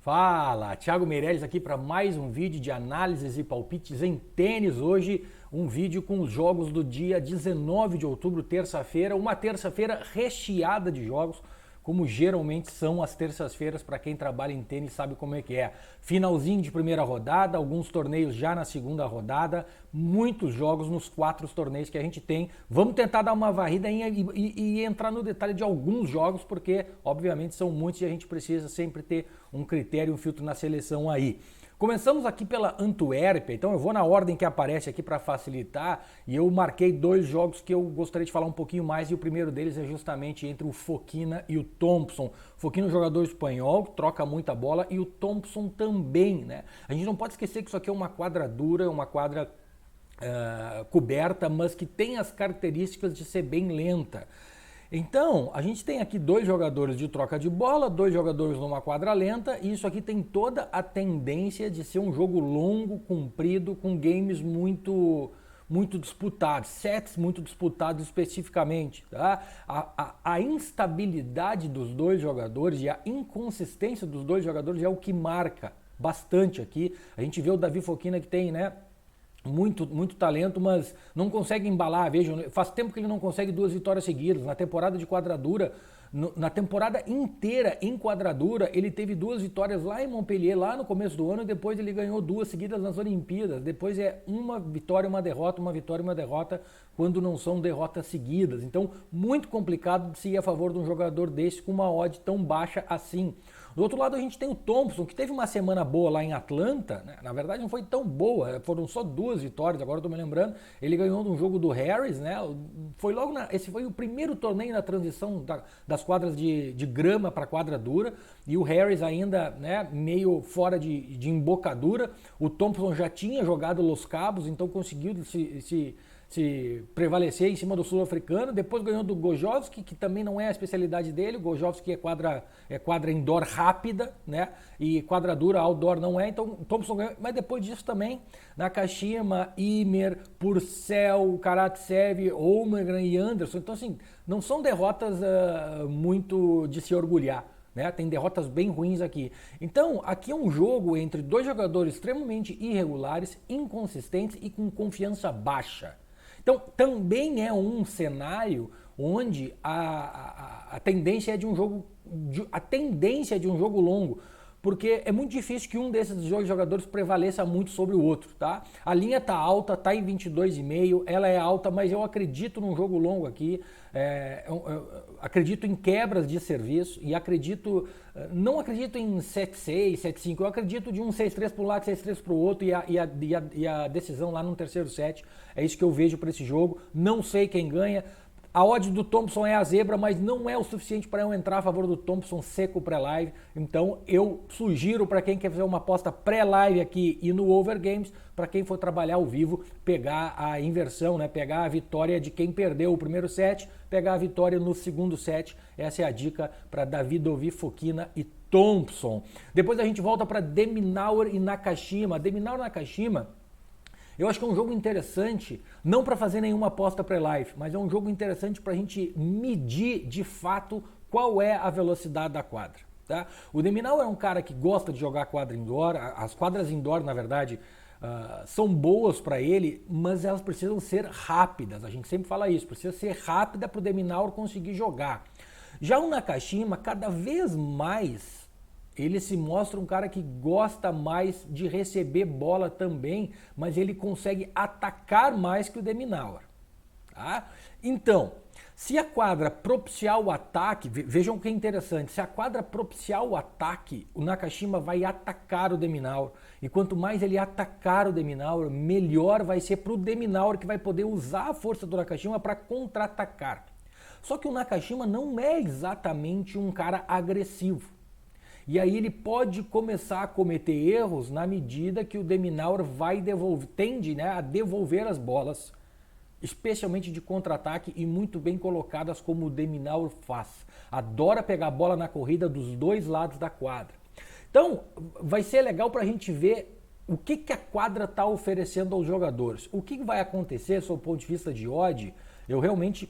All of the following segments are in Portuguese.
Fala, Thiago Meirelles aqui para mais um vídeo de análises e palpites em tênis. Hoje um vídeo com os jogos do dia 19 de outubro, terça-feira. Uma terça-feira recheada de jogos, como geralmente são as terças-feiras para quem trabalha em tênis sabe como é que é. Finalzinho de primeira rodada, alguns torneios já na segunda rodada, muitos jogos nos 4 torneios que a gente tem. Vamos tentar dar uma varrida e entrar no detalhe de alguns jogos, porque obviamente são muitos e a gente precisa sempre ter um critério, um filtro na seleção aí. Começamos aqui pela Antuérpia, então eu vou na ordem que aparece aqui para facilitar e eu marquei 2 jogos que eu gostaria de falar um pouquinho mais e o primeiro deles é justamente entre o Fokina e o Thompson. Fokina é um jogador espanhol, troca muita bola e o Thompson também, né? A gente não pode esquecer que isso aqui é uma quadra dura, uma quadra coberta, mas que tem as características de ser bem lenta. Então, a gente tem aqui 2 jogadores de troca de bola, 2 jogadores numa quadra lenta, e isso aqui tem toda a tendência de ser um jogo longo, comprido, com games muito disputados, sets muito disputados especificamente. Tá? A instabilidade dos 2 jogadores e a inconsistência dos 2 jogadores é o que marca bastante aqui. A gente vê o Davi Fokina que tem, né? Muito talento, mas não consegue embalar. Vejam, faz tempo que ele não consegue 2 vitórias seguidas. Na temporada de quadradura, na temporada inteira em quadradura, ele teve 2 vitórias lá em Montpellier, lá no começo do ano, e depois ele ganhou 2 seguidas nas Olimpíadas. Depois é uma vitória, uma derrota, uma vitória, uma derrota, quando não são derrotas seguidas. Então, muito complicado de se ir a favor de um jogador desse com uma odd tão baixa assim. Do outro lado, a gente tem o Thompson, que teve uma semana boa lá em Atlanta, né? Na verdade não foi tão boa, foram só 2 vitórias, agora eu tô me lembrando. Ele ganhou num jogo do Harris, né? Foi logo esse foi o primeiro torneio na transição das quadras de grama para quadra dura, e o Harris ainda, né, meio fora de embocadura. O Thompson já tinha jogado Los Cabos, então conseguiu se prevalecer em cima do sul-africano. Depois ganhou do Gojowski, que também não é a especialidade dele. O Gojowski é quadra indoor rápida, né? E quadra dura outdoor não é. Então o Thompson ganhou. Mas depois disso também, Nakashima, Ymer, Purcell, Karatsev, Holmgren e Anderson. Então assim, não são derrotas muito de se orgulhar. Né? Tem derrotas bem ruins aqui. Então, aqui é um jogo entre 2 jogadores extremamente irregulares, inconsistentes e com confiança baixa. Então, também é um cenário onde a tendência é de um jogo, a tendência é de um jogo longo, porque é muito difícil que um desses 2 jogadores prevaleça muito sobre o outro, tá? A linha tá alta, tá em 22,5, ela é alta, mas eu acredito num jogo longo aqui, acredito em quebras de serviço e não acredito em 7-6, 7-5, eu acredito de um 6-3 para um lado, 6-3 para o outro e a decisão lá no terceiro set. É isso que eu vejo para esse jogo. Não sei quem ganha. A odd do Thompson é a zebra, mas não é o suficiente para eu entrar a favor do Thompson seco pré-live. Então eu sugiro para quem quer fazer uma aposta pré-live aqui e no Over Games, para quem for trabalhar ao vivo, pegar a inversão, né? Pegar a vitória de quem perdeu o primeiro set, pegar a vitória no segundo set. Essa é a dica para Davidovich Fokina e Thompson. Depois a gente volta para de Minaur e Nakashima. De Minaur e Nakashima, eu acho que é um jogo interessante, não para fazer nenhuma aposta pré-live, mas é um jogo interessante para a gente medir de fato qual é a velocidade da quadra. Tá? O de Minaur é um cara que gosta de jogar quadra indoor, as quadras indoor, na verdade, são boas para ele, mas elas precisam ser rápidas, a gente sempre fala isso, precisa ser rápida para o de Minaur conseguir jogar. Já o Nakashima, cada vez mais, ele se mostra um cara que gosta mais de receber bola também, mas ele consegue atacar mais que o de Minaur. Tá? Então, se a quadra propiciar o ataque, vejam o que é interessante, se a quadra propiciar o ataque, o Nakashima vai atacar o de Minaur. E quanto mais ele atacar o de Minaur, melhor vai ser para o de Minaur, que vai poder usar a força do Nakashima para contra-atacar. Só que o Nakashima não é exatamente um cara agressivo. E aí ele pode começar a cometer erros na medida que o de Minaur tende, né, a devolver as bolas, especialmente de contra-ataque e muito bem colocadas como o de Minaur faz. Adora pegar a bola na corrida dos 2 lados da quadra. Então vai ser legal para a gente ver o que a quadra está oferecendo aos jogadores. O que vai acontecer, sob o ponto de vista de odd, eu realmente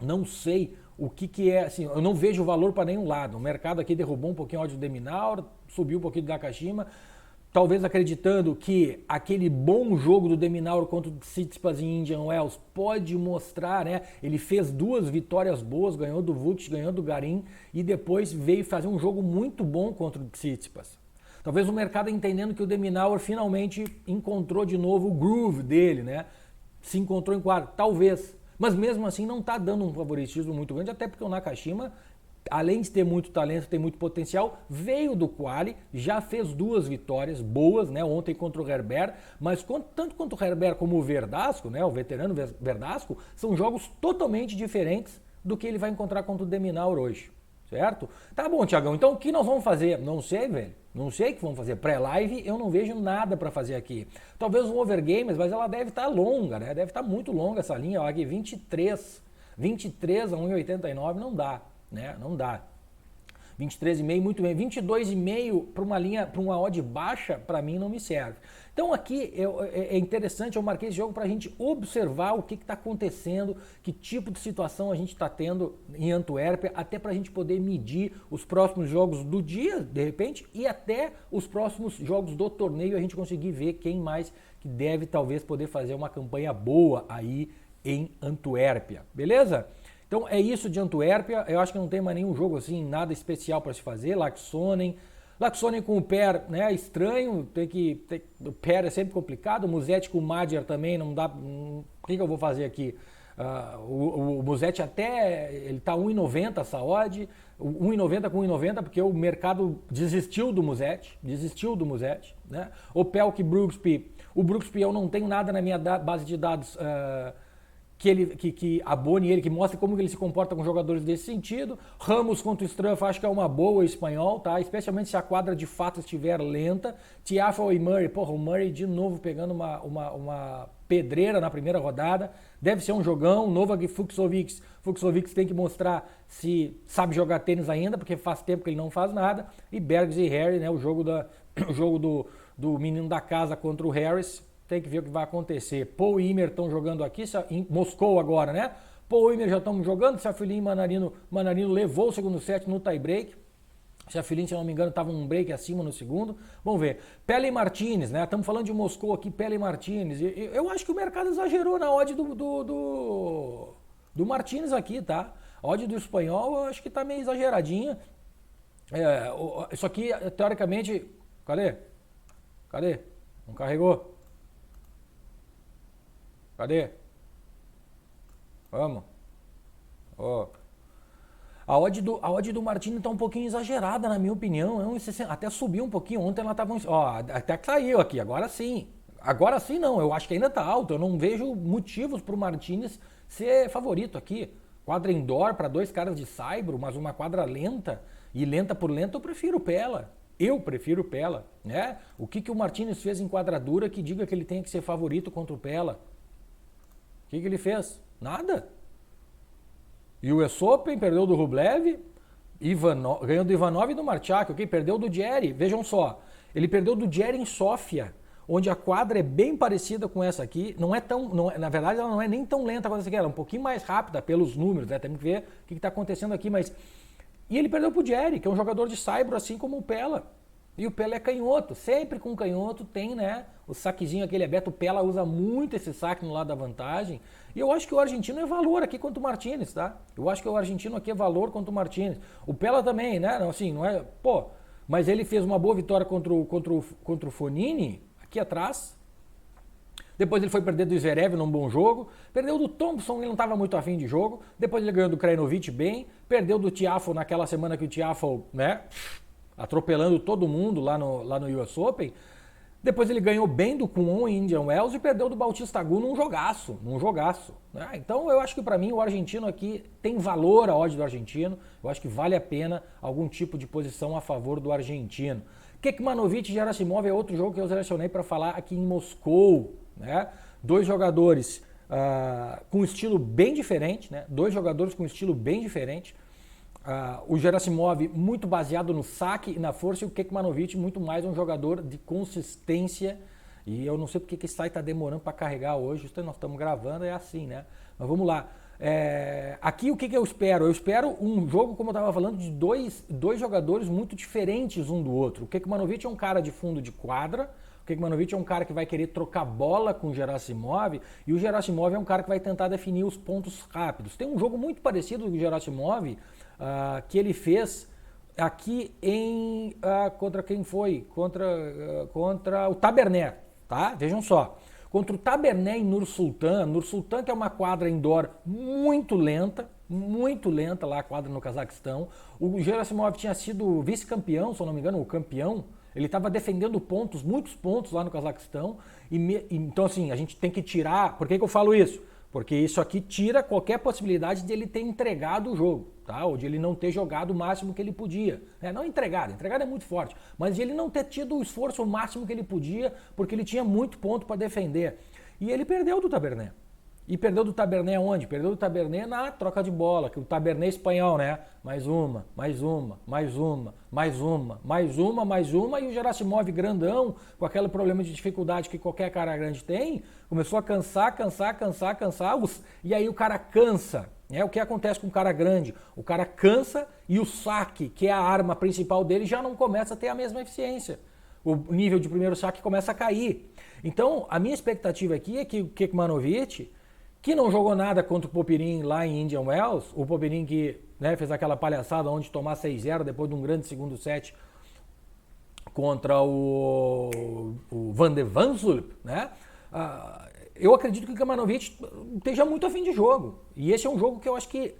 não sei o que é, assim, eu não vejo valor para nenhum lado. O mercado aqui derrubou um pouquinho o ódio do De Minaur, subiu um pouquinho do Nakashima, talvez acreditando que aquele bom jogo do De Minaur contra o Tsitsipas em Indian Wells pode mostrar, né? Ele fez 2 vitórias boas, ganhou do Vuk, ganhou do Garin e depois veio fazer um jogo muito bom contra o Tsitsipas. Talvez o mercado entendendo que o De Minaur finalmente encontrou de novo o groove dele, né? Se encontrou em quadra, talvez. Mas mesmo assim não está dando um favoritismo muito grande, até porque o Nakashima, além de ter muito talento, tem muito potencial, veio do quali, já fez 2 vitórias boas, né? Ontem contra o Herbert, mas tanto quanto o Herbert como o Verdasco, né? O veterano Verdasco, são jogos totalmente diferentes do que ele vai encontrar contra o De Minaur hoje, certo? Tá bom, Thiagão, então o que nós vamos fazer? Não sei, velho. Não sei o que vamos fazer. Pré-live eu não vejo nada para fazer aqui. Talvez um overgames, mas ela deve estar longa, né? Deve estar muito longa essa linha. Olha aqui, 23 a 1,89 não dá, né? Não dá. 23,5 muito bem. 22,5 para uma linha, para uma odd baixa, para mim não me serve. Então aqui é interessante, eu marquei esse jogo para a gente observar o que está acontecendo, que tipo de situação a gente está tendo em Antuérpia, até para a gente poder medir os próximos jogos do dia, de repente, e até os próximos jogos do torneio, a gente conseguir ver quem mais que deve talvez poder fazer uma campanha boa aí em Antuérpia, beleza? Então é isso de Antuérpia, eu acho que não tem mais nenhum jogo assim, nada especial para se fazer. Laaksonen com o Per, né, estranho, o Per é sempre complicado, o Musetti com o Madjer também não dá, o que eu vou fazer aqui? O Musetti até, ele tá 1,90 essa odd, 1,90 com 1,90 porque o mercado desistiu do Musetti, né? O Pelk Brooksby, o Brooksby eu não tenho nada na minha base de dados que abone ele, que mostre como ele se comporta com jogadores desse sentido. Ramos contra o Struff, acho que é uma boa espanhol, tá? Especialmente se a quadra de fato estiver lenta. Tiafoe e Murray, porra, o Murray de novo pegando uma pedreira na primeira rodada. Deve ser um jogão. Novak Fucsovics tem que mostrar se sabe jogar tênis ainda, porque faz tempo que ele não faz nada. E Bergs e Harry, né? O jogo do menino da casa contra o Harris. Tem que ver o que vai acontecer. Paul e Ymer estão jogando aqui, em Moscou agora, né? Paul e Ymer já estão jogando, Safilin e Manarino levou o segundo set no tie-break. Safilin, se eu não me engano, estava um break acima no segundo. Vamos ver. Pele e Martinez, né? Estamos falando de Moscou aqui, Pele e Martinez. Eu acho que o mercado exagerou na odd do Martinez aqui, tá? A odd do espanhol eu acho que está meio exageradinha. Isso aqui, teoricamente... Cadê? Não carregou? Cadê? Vamos. Ó. A odd do Martini está um pouquinho exagerada, na minha opinião. Até subiu um pouquinho. Ontem ela estava... Ó, até caiu aqui. Agora sim. Agora sim não. Eu acho que ainda está alto. Eu não vejo motivos para o Martinez ser favorito aqui. Quadra indoor para 2 caras de saibro, mas uma quadra lenta. E lenta por lenta eu prefiro Pella. Né? O que o Martinez fez em quadradura que diga que ele tem que ser favorito contra o Pella? O que ele fez? Nada. E o US Open perdeu do Rublev, ganhou do Ivanov e do Marchak, ok? Perdeu do Jerry. Vejam só, ele perdeu do Jerry em Sófia, onde a quadra é bem parecida com essa aqui. Na verdade, ela não é nem tão lenta quanto essa aqui, ela é um pouquinho mais rápida pelos números, né? Temos que ver o que está acontecendo aqui, mas... E ele perdeu pro Jerry, que é um jogador de saibro, assim como o Pella. E o Pella é canhoto, sempre com canhoto tem, né, o saquezinho aquele aberto, o Pella usa muito esse saque no lado da vantagem, e eu acho que o argentino é valor aqui contra o Martinez, tá? Eu acho que o argentino aqui é valor contra o Martinez. O Pella também, né, assim, não é, mas ele fez uma boa vitória contra o Fonini, aqui atrás, depois ele foi perder do Zverev num bom jogo, perdeu do Thompson, ele não estava muito afim de jogo, depois ele ganhou do Krajinovic bem, perdeu do Tiafoe naquela semana que o Tiafoe, né, atropelando todo mundo lá no US Open. Depois ele ganhou bem do Kwon em Indian Wells e perdeu do Bautista Agut num jogaço. Né? Então eu acho que para mim o argentino aqui tem valor a odd do argentino. Eu acho que vale a pena algum tipo de posição a favor do argentino. Kekmanovic e Gerasimov é outro jogo que eu selecionei para falar aqui em Moscou. Né? 2 jogadores com estilo bem diferente. Né? 2 jogadores com estilo bem diferente. O Gerasimov muito baseado no saque e na força, e o Kekmanovic muito mais um jogador de consistência. E eu não sei porque que esse site está demorando para carregar hoje, nós estamos gravando, é assim, né? Mas vamos lá. Aqui o que eu espero? Eu espero um jogo, como eu estava falando, de dois jogadores muito diferentes um do outro. O Kekmanovic é um cara de fundo de quadra, o Kekmanovic é um cara que vai querer trocar bola com o Gerasimov, e o Gerasimov é um cara que vai tentar definir os pontos rápidos. Tem um jogo muito parecido com o Gerasimov que ele fez aqui contra quem foi? Contra o Taberné, tá? Vejam só. Contra o Taberné em Nur-Sultan. Nur-Sultan, que é uma quadra indoor muito lenta lá, a quadra no Cazaquistão. O Gerasimov tinha sido vice-campeão, se eu não me engano, o campeão. Ele estava defendendo pontos, muitos pontos lá no Cazaquistão. Então, assim, a gente tem que tirar... Por que eu falo isso? Porque isso aqui tira qualquer possibilidade de ele ter entregado o jogo, tá? Ou de ele não ter jogado o máximo que ele podia. Não entregado é muito forte, mas de ele não ter tido o esforço máximo que ele podia, porque ele tinha muito ponto para defender. E ele perdeu do Taberné. E perdeu do Taberné onde? Perdeu do Taberné na troca de bola, que o Taberné espanhol, né? Mais uma, e o Gerasimov grandão, com aquele problema de dificuldade que qualquer cara grande tem, começou a cansar, e aí o cara cansa. O que acontece com o cara grande? O cara cansa e o saque, que é a arma principal dele, já não começa a ter a mesma eficiência. O nível de primeiro saque começa a cair. Então, a minha expectativa aqui é que o Kekmanovic, que não jogou nada contra o Popyrin lá em Indian Wells, o Popyrin que fez aquela palhaçada onde tomar 6-0 depois de um grande segundo set contra o Van de Vansulp, né? Eu acredito que o Kekmanovic esteja muito afim de jogo. E esse é um jogo que eu acho que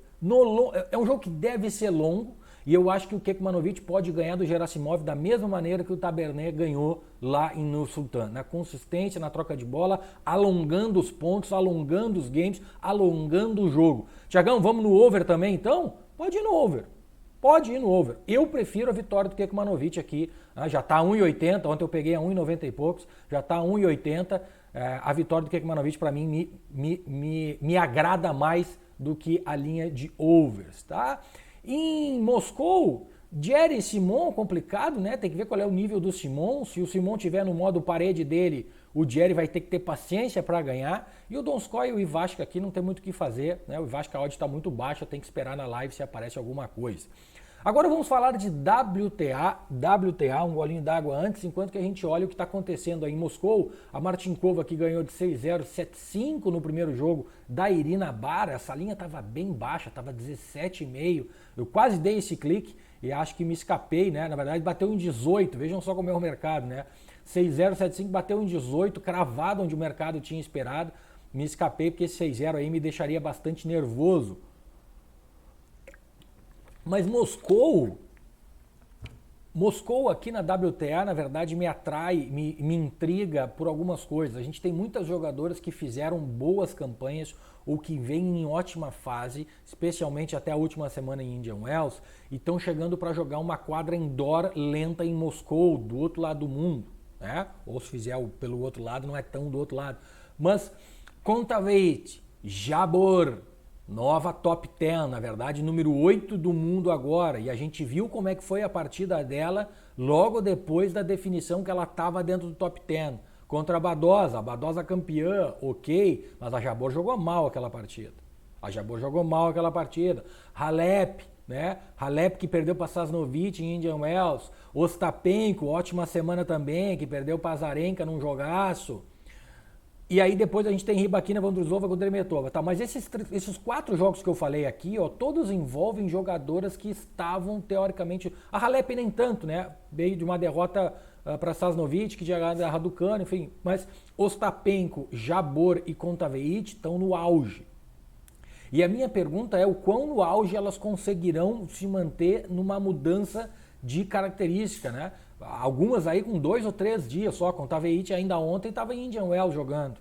é um jogo que deve ser longo. E eu acho que o Kekmanovic pode ganhar do Gerasimov da mesma maneira que o Taberné ganhou lá em Nur-Sultan. Na consistência, na troca de bola, alongando os pontos, alongando os games, alongando o jogo. Tiagão, vamos no over também então? Pode ir no over. Pode ir no over. Eu prefiro a vitória do Kekmanovic aqui. Já está 1,80. Ontem eu peguei a 1,90 e poucos. Já está 1,80. A vitória do Kekmanovic para mim me agrada mais do que a linha de overs, tá? Em Moscou, Jerry e Simon, complicado, né? Tem que ver qual é o nível do Simon. Se o Simon tiver no modo parede dele, o Jerry vai ter que ter paciência para ganhar. E o Donskoy e o Ivashka aqui não tem muito o que fazer, né? O Ivashka a odd está muito baixa, tem que esperar na live se aparece alguma coisa. Agora vamos falar de WTA, um golinho d'água antes, enquanto que a gente olha o que está acontecendo aí em Moscou. A Martinkova que ganhou de 6-0, 7-5 no primeiro jogo da Irina Bara. Essa linha estava bem baixa, estava 17,5. Eu quase dei esse clique e acho que me escapei, né? Na verdade bateu em 18, vejam só como é o mercado, né? 6-0, 7-5 bateu em 18, cravado onde o mercado tinha esperado. Me escapei porque esse 6-0 aí me deixaria bastante nervoso. Mas Moscou aqui na WTA, na verdade, me atrai, me intriga por algumas coisas. A gente tem muitas jogadoras que fizeram boas campanhas ou que vêm em ótima fase, especialmente até a última semana em Indian Wells, e estão chegando para jogar uma quadra indoor lenta em Moscou, do outro lado do mundo, né? Ou se fizer pelo outro lado, não é tão do outro lado. Mas Kontaveit, Jabeur, nova top 10, na verdade, número 8 do mundo agora. E a gente viu como é que foi a partida dela logo depois da definição que ela estava dentro do top 10. Contra a Badosa campeã, ok, mas a Jabeur jogou mal aquela partida. Halep, né? Halep que perdeu para Sasnovich em Indian Wells. Ostapenko, ótima semana também, que perdeu para Azarenka num jogaço. E aí depois a gente tem Rybakina, Vondrousova, Kudermetova, tá? Mas esses 4 jogos que eu falei aqui, ó, todos envolvem jogadoras que estavam teoricamente... A Halep nem tanto, né? Veio de uma derrota para Sasnovich, que tinha ganhado a Raducanu, enfim. Mas Ostapenko, Jabeur e Kontaveit estão no auge. E a minha pergunta é o quão no auge elas conseguirão se manter numa mudança de característica, né? Algumas aí com 2 ou 3 dias só. Kontaveit ainda ontem estava em Indian Wells jogando,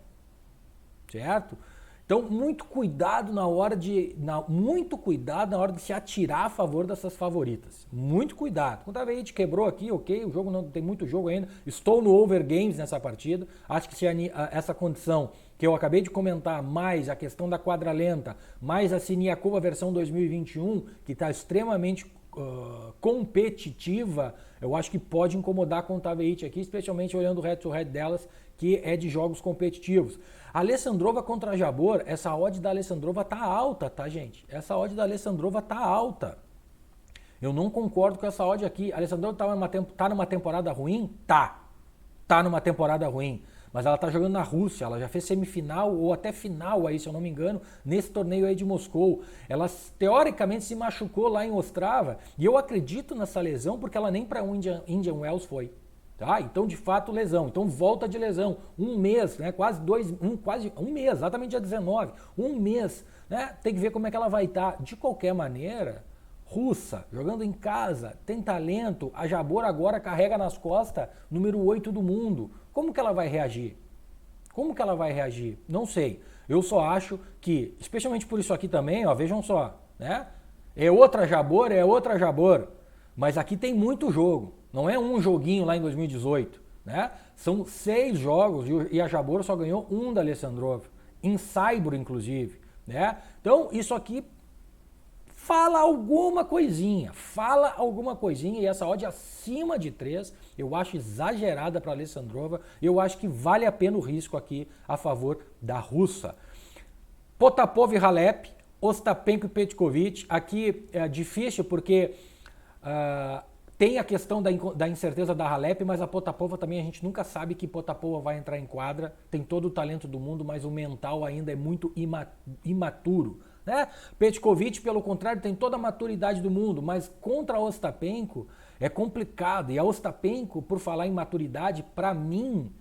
certo? Então muito cuidado na hora de se atirar a favor dessas favoritas. Muito cuidado. Kontaveit quebrou aqui, ok, o jogo não tem muito jogo ainda. Estou no over games nessa partida. Acho que se essa condição que eu acabei de comentar, mais a questão da quadra lenta, mais a Siniakova versão 2021, que está extremamente competitiva, eu acho que pode incomodar com o Taveite aqui, especialmente olhando o head-to-head delas, que é de jogos competitivos. A Alessandrova contra a Jabeur, essa odd da Alessandrova tá alta, tá, gente? Essa odd da Alessandrova tá alta. Eu não concordo com essa odd aqui. A Alessandrova tá numa temporada ruim? Tá numa temporada ruim. Mas ela tá jogando na Rússia, ela já fez semifinal ou até final aí, se eu não me engano, nesse torneio aí de Moscou. Ela teoricamente se machucou lá em Ostrava e eu acredito nessa lesão porque ela nem para Indian Wells foi. Tá? Então, de fato, lesão. Então, volta de lesão. Um mês, né? Quase um mês, exatamente dia 19. Um mês, né? Tem que ver como é que ela vai estar. De qualquer maneira, russa, jogando em casa, tem talento. A Jabeur agora carrega nas costas número 8 do mundo. Como que ela vai reagir? Como que ela vai reagir? Não sei. Eu só acho que, especialmente por isso aqui também, ó, vejam só, né? É outra Jabeur. Mas aqui tem muito jogo. Não é um joguinho lá em 2018, né? São 6 jogos e a Jabeur só ganhou um da Alessandrova, em saibro inclusive, né? Então isso aqui fala alguma coisinha e essa odd acima de 3 eu acho exagerada para a Alessandrova, eu acho que vale a pena o risco aqui a favor da russa. Potapov e Halep, Ostapenko e Petkovic, aqui é difícil porque tem a questão da incerteza da Halep, mas a Potapova também a gente nunca sabe que Potapova vai entrar em quadra, tem todo o talento do mundo, mas o mental ainda é muito imaturo. Né? Petkovic, pelo contrário, tem toda a maturidade do mundo, mas contra a Ostapenko é complicado. E a Ostapenko, por falar em maturidade, para mim,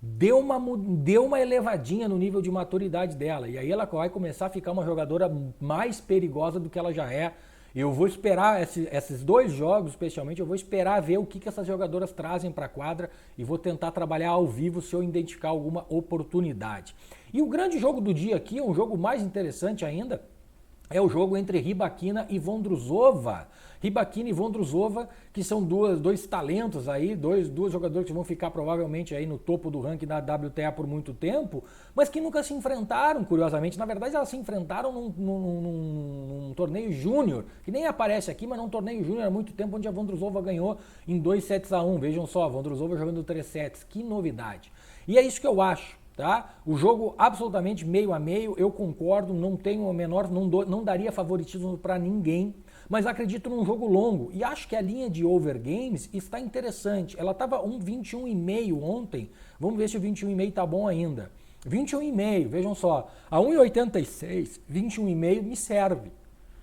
deu uma elevadinha no nível de maturidade dela. E aí ela vai começar a ficar uma jogadora mais perigosa do que ela já é. Eu vou esperar esses 2 jogos, especialmente, eu vou esperar ver o que essas jogadoras trazem para a quadra e vou tentar trabalhar ao vivo se eu identificar alguma oportunidade. E o grande jogo do dia aqui, um jogo mais interessante ainda, é o jogo entre Rybakina e Vondrousova. Rybakina e Vondrousova, que são dois talentos aí, duas jogadores que vão ficar provavelmente aí no topo do ranking da WTA por muito tempo, mas que nunca se enfrentaram, curiosamente. Na verdade, elas se enfrentaram num torneio júnior, que nem aparece aqui, mas num torneio júnior há muito tempo, onde a Vondrousova ganhou em 2-1. Vejam só, a Vondrousova jogando 3 sets, que novidade. E é isso que eu acho. Tá? O jogo absolutamente meio a meio, eu concordo, não tenho o menor, não daria favoritismo para ninguém, mas acredito num jogo longo e acho que a linha de over games está interessante. Ela estava 21,5 ontem, vamos ver se o 21,5 tá bom ainda. 21,5, vejam só, a 1,86, 21,5 me serve.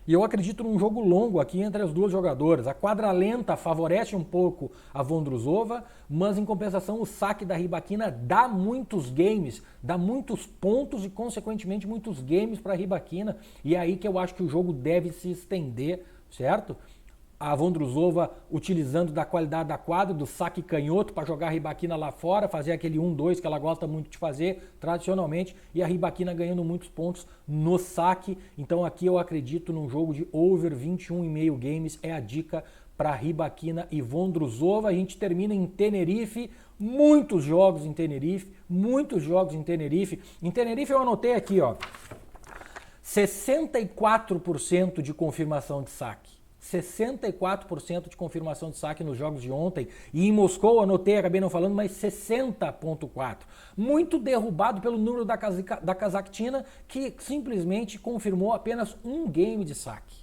E eu acredito num jogo longo aqui entre as duas jogadoras. A quadra lenta favorece um pouco a Vondrousova, mas em compensação o saque da Rybakina dá muitos games, dá muitos pontos e consequentemente muitos games para a Rybakina. E é aí que eu acho que o jogo deve se estender, certo? A Vondrousova utilizando da qualidade da quadra, do saque canhoto para jogar a Rybakina lá fora, fazer aquele 1-2 que ela gosta muito de fazer tradicionalmente, e a Rybakina ganhando muitos pontos no saque. Então aqui eu acredito num jogo de over 21,5 games, é a dica para Rybakina e Vondrousova. A gente termina em Tenerife, muitos jogos em Tenerife. Em Tenerife eu anotei aqui, ó, 64% de confirmação de saque. 64% de confirmação de saque nos jogos de ontem. E em Moscou, anotei, acabei não falando, mas 60,4%. Muito derrubado pelo número da Kazakhtina, que simplesmente confirmou apenas um game de saque.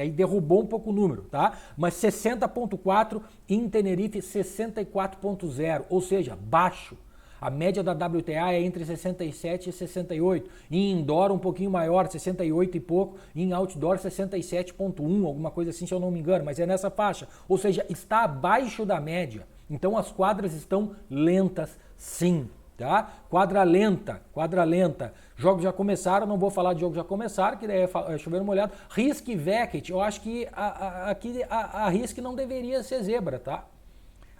Aí derrubou um pouco o número, tá? Mas 60,4%, em Tenerife 64,0%, ou seja, baixo. A média da WTA é entre 67 e 68. Em indoor um pouquinho maior, 68 e pouco. Em outdoor 67,1, alguma coisa assim, se eu não me engano. Mas é nessa faixa. Ou seja, está abaixo da média. Então as quadras estão lentas, sim. Tá? Quadra lenta. Jogos já começaram, não vou falar de jogos já começaram, que daí é chover molhado. Risk e Veket, eu acho que aqui a Risk não deveria ser zebra, tá?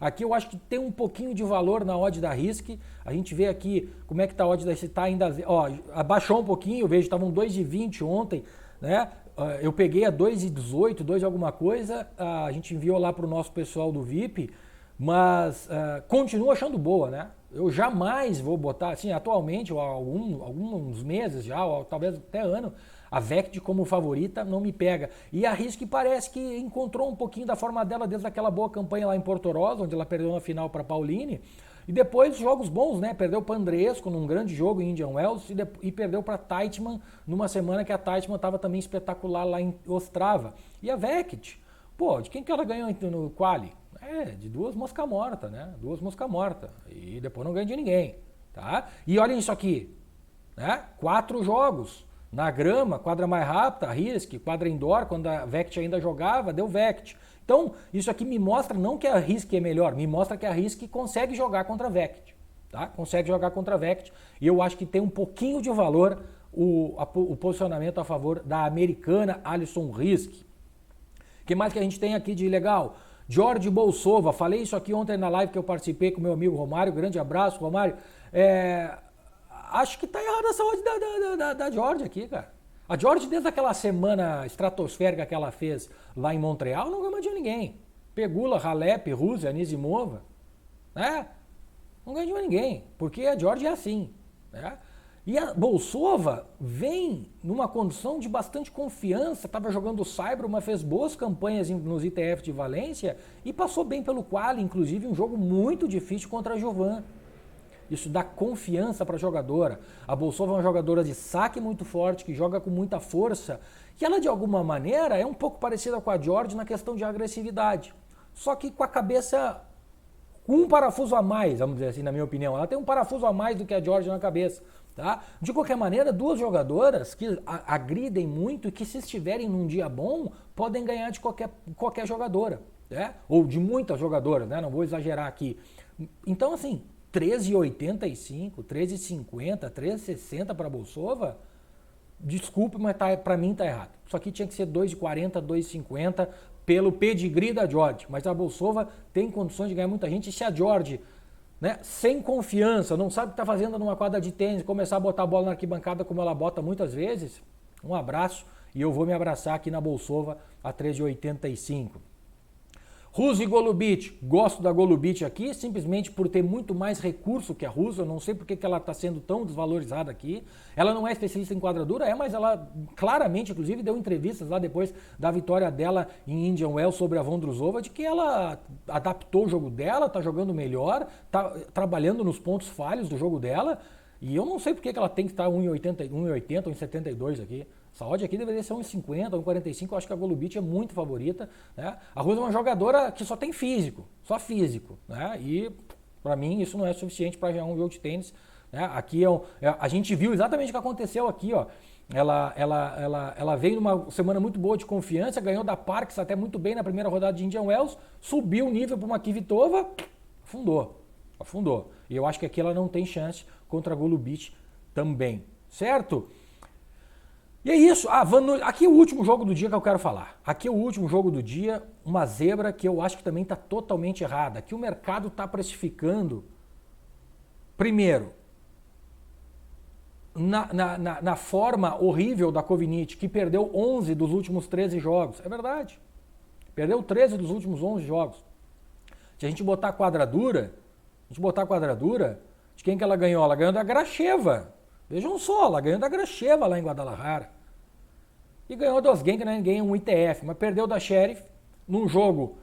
Aqui eu acho que tem um pouquinho de valor na odd da Risk. A gente vê aqui como é que tá a odd da Risk, tá ainda, ó, abaixou um pouquinho, eu vejo, estavam 2,20 ontem, né? Eu peguei a 2,18, 2 alguma coisa, a gente enviou lá para o nosso pessoal do VIP, mas continuo achando boa, né? Eu jamais vou botar, assim, atualmente, ou há alguns meses já, ou talvez até ano, A Vect como favorita não me pega. E a Risk parece que encontrou um pouquinho da forma dela desde aquela boa campanha lá em Portorosa, onde ela perdeu na final para Pauline. E depois jogos bons, né? Perdeu para Andreescu num grande jogo em Indian Wells e perdeu para Teichmann numa semana que a Teichmann estava também espetacular lá em Ostrava. E a Vect, pô, de quem que ela ganhou no quali? De 2 mosca morta, né? 2 mosca morta. E depois não ganha de ninguém, tá? E olhem isso aqui, né? 4 jogos. Na grama, quadra mais rápida, Risk, quadra indoor, quando a Vect ainda jogava, deu Vect. Então, isso aqui me mostra não que a Risk é melhor, me mostra que a Risk consegue jogar contra a Vect, tá? Consegue jogar contra a Vect e eu acho que tem um pouquinho de valor o posicionamento a favor da americana Alison Risk. O que mais que a gente tem aqui de legal? Jorge Bolsova, falei isso aqui ontem na live que eu participei com meu amigo Romário, grande abraço, Romário. Acho que tá errada a saúde da Jorge aqui, cara. A Jorge, desde aquela semana estratosférica que ela fez lá em Montreal, não ganhou de ninguém. Pegula, Halep, Rússia, Anisimova, né? Não ganhou de ninguém, porque a Jorge é assim, né? E a Bolsova vem numa condição de bastante confiança, estava jogando Saibro, mas fez boas campanhas nos ITF de Valência e passou bem pelo quali, inclusive um jogo muito difícil contra a Jovan. Isso dá confiança para a jogadora. A Bolsova é uma jogadora de saque muito forte, que joga com muita força, que ela de alguma maneira é um pouco parecida com a Jorge na questão de agressividade. Só que com a cabeça, com um parafuso a mais, vamos dizer assim, na minha opinião. Ela tem um parafuso a mais do que a Jorge na cabeça. Tá? De qualquer maneira, 2 jogadoras que agridem muito e que se estiverem num dia bom, podem ganhar de qualquer jogadora. Né? Ou de muitas jogadoras, né? Não vou exagerar aqui. Então, assim, 13,85, 13,50, 13,60 para a Bolsova, desculpe, mas para mim tá errado. Isso aqui tinha que ser 2,40, 2,50 pelo pedigree da Jorge. Mas a Bolsova tem condições de ganhar muita gente. E se a Jorge, né, sem confiança, não sabe o que está fazendo numa quadra de tênis, começar a botar a bola na arquibancada como ela bota muitas vezes, um abraço e eu vou me abraçar aqui na Bolsova a 13,85. Ruse Golubic, gosto da Golubic aqui, simplesmente por ter muito mais recurso que a Ruse, eu não sei porque que ela está sendo tão desvalorizada aqui. Ela não é especialista em quadradura, mas ela claramente, inclusive, deu entrevistas lá depois da vitória dela em Indian Wells sobre a Vondrousova, de que ela adaptou o jogo dela, está jogando melhor, está trabalhando nos pontos falhos do jogo dela, e eu não sei porque que ela tem que estar 1,80, 1,72 aqui. Essa odd aqui deveria ser 1,50, 1,45, eu acho que a Golubic é muito favorita. Né? A Rose é uma jogadora que só tem físico, só físico. Né? E, para mim, isso não é suficiente para ganhar um jogo de tênis. Né? Aqui a gente viu exatamente o que aconteceu aqui. Ó. Ela veio numa semana muito boa de confiança, ganhou da Parks até muito bem na primeira rodada de Indian Wells, subiu o nível para uma Kvitova, afundou. E eu acho que aqui ela não tem chance contra a Golubic também, certo? E é isso. Aqui é o último jogo do dia que eu quero falar. Aqui é o último jogo do dia, uma zebra que eu acho que também está totalmente errada. Aqui o mercado está precificando, primeiro, na forma horrível da Kovinic, que perdeu 11 dos últimos 13 jogos. É verdade. Perdeu 13 dos últimos 11 jogos. Se a gente botar a quadradura, de quem que ela ganhou? Ela ganhou da Gracheva. Vejam só, ela ganhou da Gracheva lá em Guadalajara. E ganhou do Osgen, que não é ninguém, um ITF, mas perdeu da Sheriff num jogo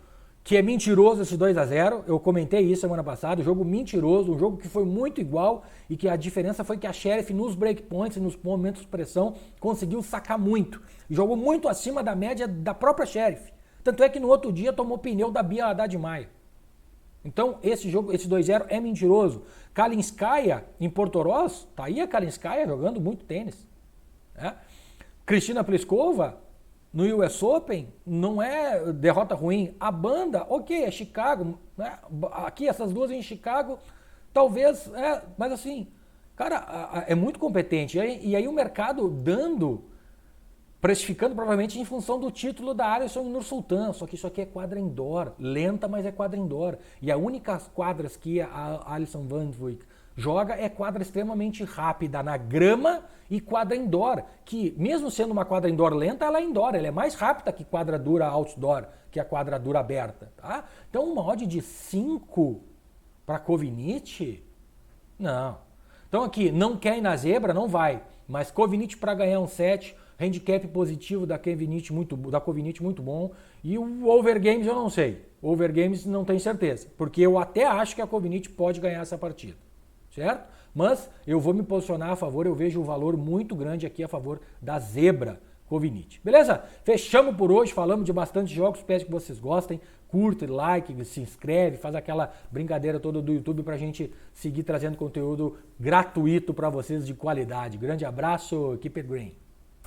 que é mentiroso, esse 2-0. Eu comentei isso semana passada, um jogo mentiroso, um jogo que foi muito igual e que a diferença foi que a Sheriff nos breakpoints e nos momentos de pressão conseguiu sacar muito. E jogou muito acima da média da própria Sheriff. Tanto é que no outro dia tomou pneu da Bia Haddad Maia. Então, esse jogo, esse 2-0 é mentiroso. Kalinskaya, em Portoroz, tá aí a Kalinskaya jogando muito tênis. Né? Cristina Pliskova, no US Open, não é derrota ruim. A banda, ok, é Chicago. Né? Aqui, essas duas em Chicago, talvez, mas assim, cara, é muito competente. E aí o mercado precificando provavelmente em função do título da Alison Nursultan, só que isso aqui é quadra indoor, lenta, mas é quadra indoor. E a única quadras que a Alison Van Dijk joga é quadra extremamente rápida na grama e quadra indoor, que mesmo sendo uma quadra indoor lenta, ela é indoor, ela é mais rápida que quadra dura outdoor, que a quadra dura aberta. Tá? Então uma odd de 5 para Kovinic, não. Então aqui, não quer ir na zebra, não vai, mas Kovinic para ganhar um set, handicap positivo da Covinit muito bom, e o Over Games eu não sei. O Over Games não tenho certeza, porque eu até acho que a Covinit pode ganhar essa partida, certo? Mas eu vou me posicionar a favor, eu vejo um valor muito grande aqui a favor da zebra Covinit. Beleza? Fechamos por hoje, falamos de bastante jogos, espero que vocês gostem. Curte, like, se inscreve, faz aquela brincadeira toda do YouTube pra gente seguir trazendo conteúdo gratuito para vocês de qualidade. Grande abraço, keep it green.